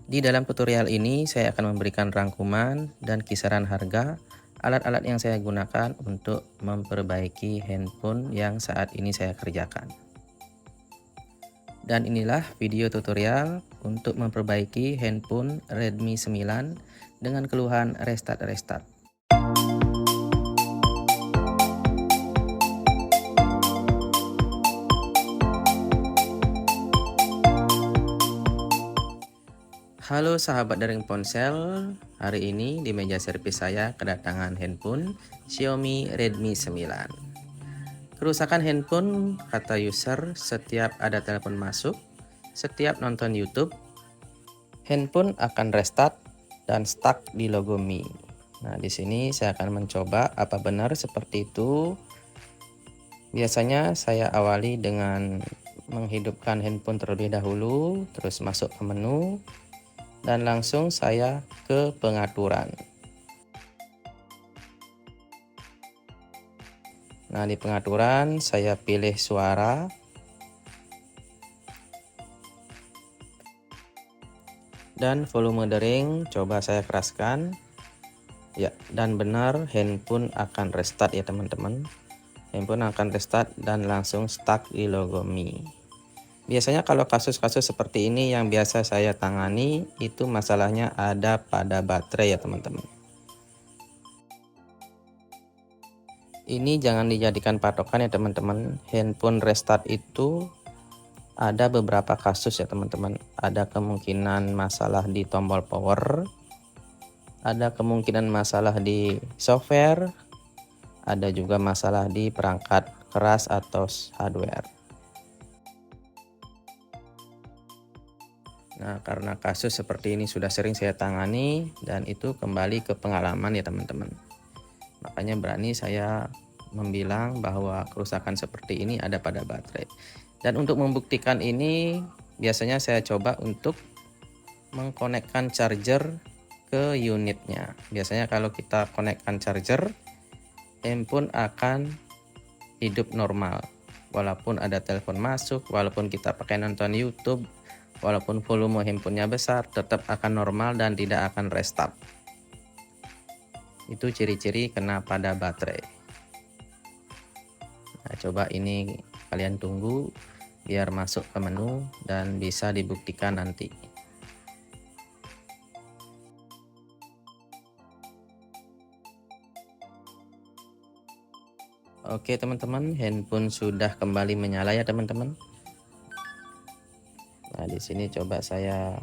Di dalam tutorial ini saya akan memberikan rangkuman dan kisaran harga alat-alat yang saya gunakan untuk memperbaiki handphone yang saat ini saya kerjakan. Dan inilah video tutorial untuk memperbaiki handphone Redmi 9 dengan keluhan restart. Halo sahabat daring ponsel, hari ini di meja servis saya kedatangan handphone Xiaomi Redmi 9. Kerusakan handphone, kata user, setiap ada telepon masuk, setiap nonton YouTube, handphone akan restart dan stuck di logo Mi. Nah, di sini saya akan mencoba apa benar seperti itu. Biasanya saya awali dengan menghidupkan handphone terlebih dahulu, terus masuk ke menu, dan langsung saya ke pengaturan. Nah, di pengaturan saya pilih suara. Dan volume dering coba saya keraskan. Ya, dan benar handphone akan restart ya teman-teman. Handphone akan restart dan langsung stuck di logo Mi. Biasanya kalau kasus-kasus seperti ini yang biasa saya tangani itu masalahnya ada pada baterai ya teman-teman. Ini jangan dijadikan patokan ya teman-teman. Handphone restart itu ada beberapa kasus ya teman-teman. Ada kemungkinan masalah di tombol power, ada kemungkinan masalah di software, ada juga masalah di perangkat keras atau hardware. Nah, karena kasus seperti ini sudah sering saya tangani dan itu kembali ke pengalaman ya teman-teman. Makanya berani saya membilang bahwa kerusakan seperti ini ada pada baterai. Dan untuk membuktikan ini biasanya saya coba untuk mengkonekkan charger ke unitnya. Biasanya kalau kita konekkan charger, handphone akan hidup normal. Walaupun ada telepon masuk, walaupun kita pakai nonton YouTube, walaupun volume handphonenya besar, tetap akan normal dan tidak akan restart. Itu ciri-ciri kena pada baterai. Nah, coba ini kalian tunggu biar masuk ke menu dan bisa dibuktikan nanti. Oke teman-teman, handphone sudah kembali menyala ya teman-teman. Nah, di sini coba saya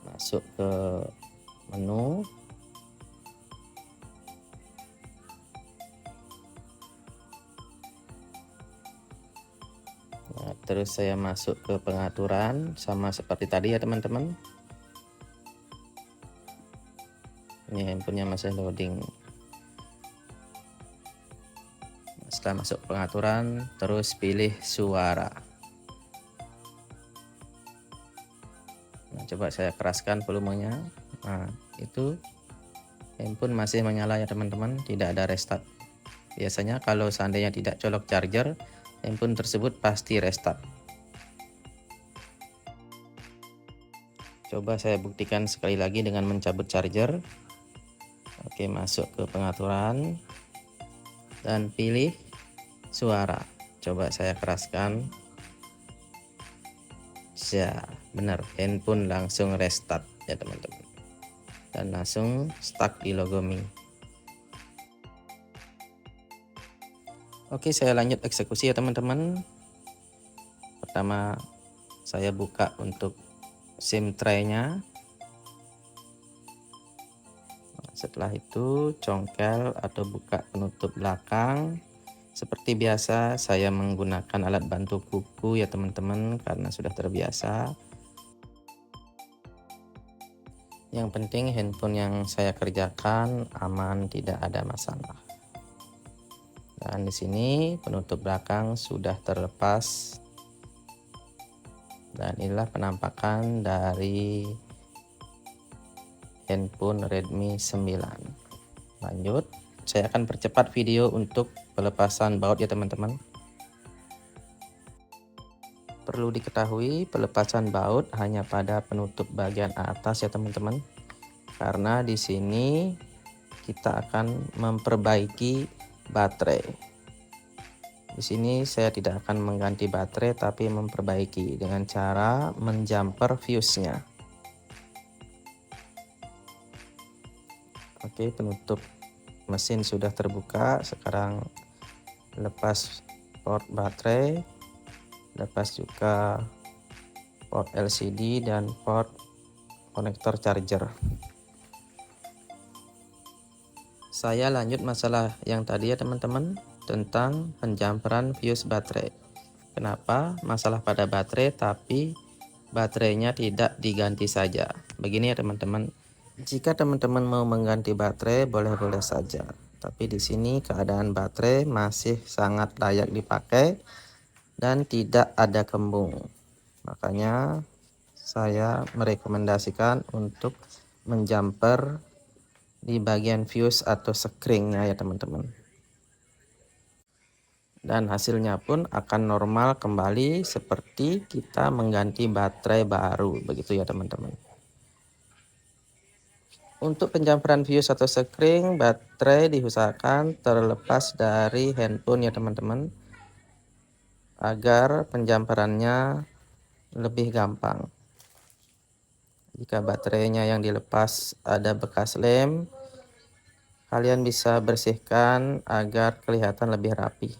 masuk ke menu. Nah, terus saya masuk ke pengaturan sama seperti tadi ya teman-teman. Ini handphonenya masih loading. Setelah masuk pengaturan, terus pilih suara. Nah, coba saya keraskan volumenya. Nah, itu handphone masih menyala ya teman-teman, tidak ada restart. Biasanya kalau seandainya tidak colok charger, handphone tersebut pasti restart. Coba saya buktikan sekali lagi dengan mencabut charger. Oke, masuk ke pengaturan dan pilih suara. Coba saya keraskan. Ya, benar, handphone langsung restart ya teman-teman. Dan langsung stuck di logo Mi. Oke, saya lanjut eksekusi ya teman-teman. Pertama, saya buka untuk SIM tray-nya. Setelah itu congkel atau buka penutup belakang. Seperti biasa saya menggunakan alat bantu kuku ya teman-teman karena sudah terbiasa. Yang penting handphone yang saya kerjakan aman, tidak ada masalah. Dan di sini penutup belakang sudah terlepas. Dan inilah penampakan dari handphone Redmi 9. Lanjut, saya akan percepat video untuk pelepasan baut ya teman-teman. Perlu diketahui pelepasan baut hanya pada penutup bagian atas ya teman-teman. Karena di sini kita akan memperbaiki baterai. Di sini saya tidak akan mengganti baterai tapi memperbaiki dengan cara menjumper fuse-nya. Oke, penutup mesin sudah terbuka. Sekarang lepas port baterai, lepas juga port LCD dan port konektor charger. Saya lanjut masalah yang tadi ya teman-teman, tentang penjamperan fuse baterai. Kenapa masalah pada baterai tapi baterainya tidak diganti saja? Begini ya teman-teman, jika teman-teman mau mengganti baterai boleh-boleh saja. Tapi di sini keadaan baterai masih sangat layak dipakai dan tidak ada kembung. Makanya saya merekomendasikan untuk menjumper di bagian fuse atau sekringnya ya teman-teman. Dan hasilnya pun akan normal kembali seperti kita mengganti baterai baru, begitu ya teman-teman. Untuk penjamperan fuse atau sekring, baterai diusahakan terlepas dari handphone ya teman-teman, agar penjamperannya lebih gampang. Jika baterainya yang dilepas ada bekas lem, kalian bisa bersihkan agar kelihatan lebih rapi.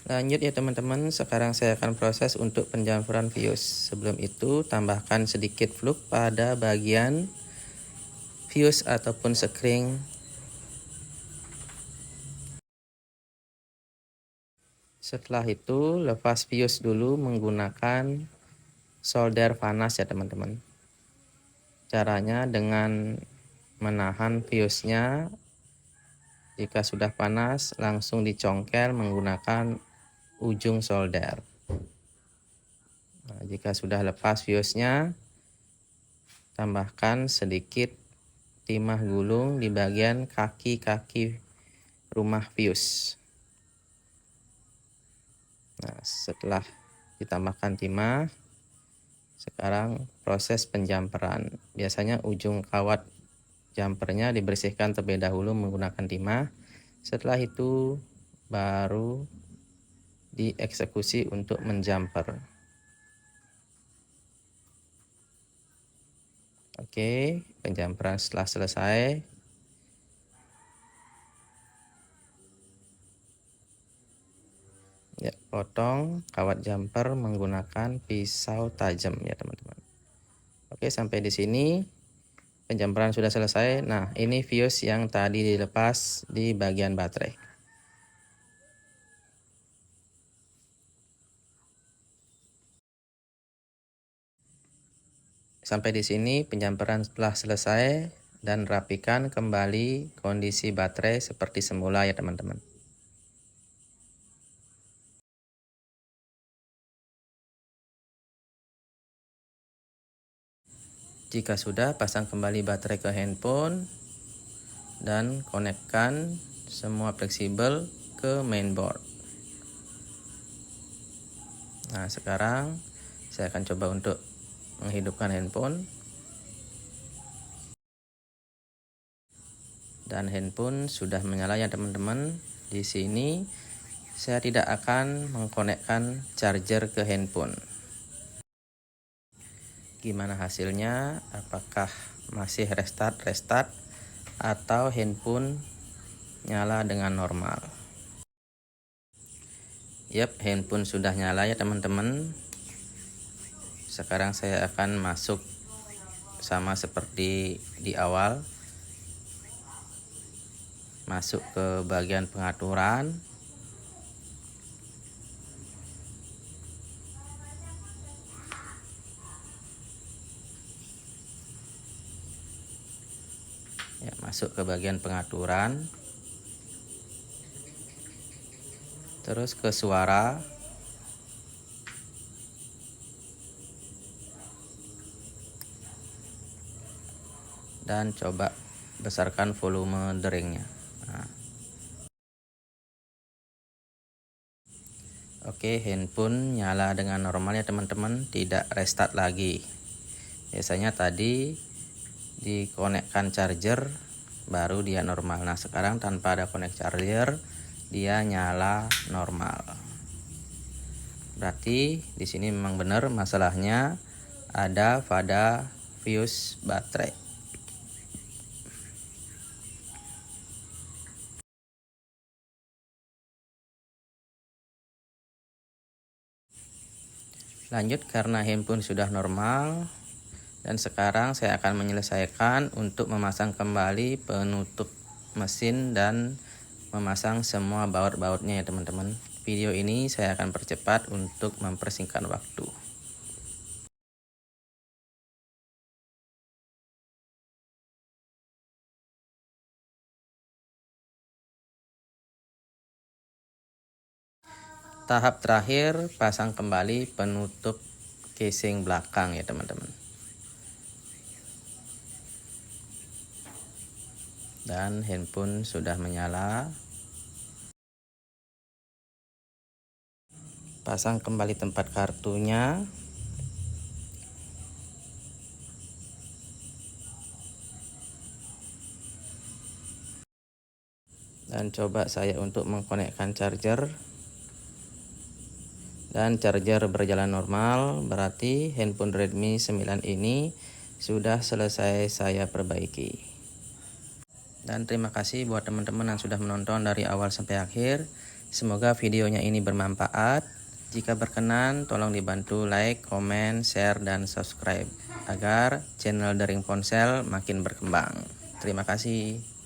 Lanjut ya teman-teman, sekarang saya akan proses untuk penjamperan fuse. Sebelum itu tambahkan sedikit flux pada bagian fuse ataupun sekring. Setelah itu lepas fuse dulu menggunakan solder panas ya teman-teman. Caranya dengan menahan fuse-nya, jika sudah panas langsung dicongkel menggunakan ujung solder. Nah, jika sudah lepas fuse-nya, tambahkan sedikit timah gulung di bagian kaki-kaki rumah fuse. Nah, setelah ditambahkan timah, sekarang proses penjamperan. Biasanya ujung kawat jumpernya dibersihkan terlebih dahulu menggunakan timah. Setelah itu baru dieksekusi untuk menjumper. Oke, penjamperan setelah selesai. Ya, potong kawat jumper menggunakan pisau tajam ya teman-teman. Oke, sampai di sini penjamperan sudah selesai. Nah, ini fuse yang tadi dilepas di bagian baterai. Sampai di sini penjamperan telah selesai dan rapikan kembali kondisi baterai seperti semula ya teman-teman. Jika sudah, pasang kembali baterai ke handphone dan konekkan semua fleksibel ke mainboard. Nah, sekarang saya akan coba untuk menghidupkan handphone. Dan handphone sudah menyala ya teman-teman. Di sini saya tidak akan mengkonekkan charger ke handphone. Gimana hasilnya? Apakah masih restart atau handphone nyala dengan normal? Yap, handphone sudah nyala ya teman-teman. Sekarang saya akan masuk sama seperti di awal. Masuk ke bagian pengaturan. Ya, masuk ke bagian pengaturan. Terus ke suara. Dan coba besarkan volume deringnya. Nah. Oke, handphone nyala dengan normal ya teman-teman, tidak restart lagi. Biasanya tadi dikonekkan charger baru dia normal. Nah, sekarang tanpa ada konek charger dia nyala normal. Berarti di sini memang benar masalahnya ada pada fuse baterai. Lanjut, karena handphone sudah normal dan sekarang saya akan menyelesaikan untuk memasang kembali penutup mesin dan memasang semua baut-bautnya ya teman-teman. Video ini saya akan percepat untuk mempersingkat waktu. Tahap terakhir, pasang kembali penutup casing belakang ya teman-teman. Dan handphone sudah menyala. Pasang kembali tempat kartunya. Dan coba saya untuk mengkonekkan charger. Dan charger berjalan normal, berarti handphone Redmi 9 ini sudah selesai saya perbaiki. Dan terima kasih buat teman-teman yang sudah menonton dari awal sampai akhir. Semoga videonya ini bermanfaat. Jika berkenan, tolong dibantu like, komen, share, dan subscribe agar channel Daring Ponsel makin berkembang. Terima kasih.